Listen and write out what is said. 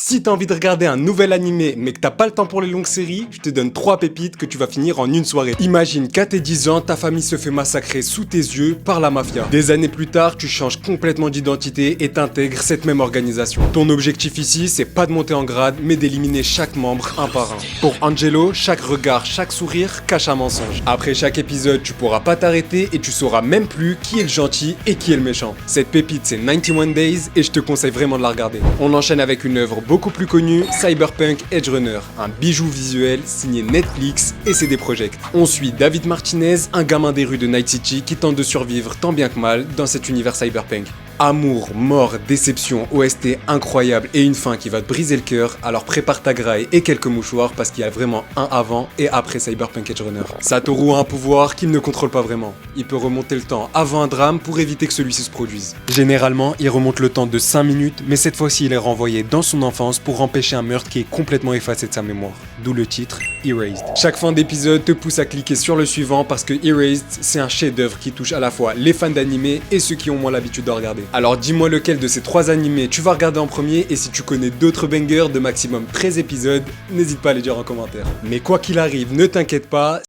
Si t'as envie de regarder un nouvel animé mais que t'as pas le temps pour les longues séries, je te donne 3 pépites que tu vas finir en une soirée. Imagine qu'à tes 10 ans, ta famille se fait massacrer sous tes yeux par la mafia. Des années plus tard, tu changes complètement d'identité et t'intègres cette même organisation. Ton objectif ici, c'est pas de monter en grade, mais d'éliminer chaque membre un par un. Pour Angelo, chaque regard, chaque sourire cache un mensonge. Après chaque épisode, tu pourras pas t'arrêter et tu sauras même plus qui est le gentil et qui est le méchant. Cette pépite, c'est 91 Days et je te conseille vraiment de la regarder. On enchaîne avec une œuvre beaucoup plus connue, Cyberpunk Edge Runner, un bijou visuel signé Netflix et CD Projekt. On suit David Martinez, un gamin des rues de Night City qui tente de survivre tant bien que mal dans cet univers cyberpunk. Amour, mort, déception, OST incroyable et une fin qui va te briser le cœur, alors prépare ta graille et quelques mouchoirs parce qu'il y a vraiment un avant et après Cyberpunk Edge Runner. Satoru a un pouvoir qu'il ne contrôle pas vraiment. Il peut remonter le temps avant un drame pour éviter que celui-ci se produise. Généralement, il remonte le temps de 5 minutes, mais cette fois-ci il est renvoyé dans son enfance pour empêcher un meurtre qui est complètement effacé de sa mémoire. D'où le titre Erased. Chaque fin d'épisode te pousse à cliquer sur le suivant parce que Erased, c'est un chef-d'œuvre qui touche à la fois les fans d'animé et ceux qui ont moins l'habitude de regarder. Alors dis-moi lequel de ces 3 animés tu vas regarder en premier et si tu connais d'autres bangers de maximum 13 épisodes, n'hésite pas à les dire en commentaire. Mais quoi qu'il arrive, ne t'inquiète pas,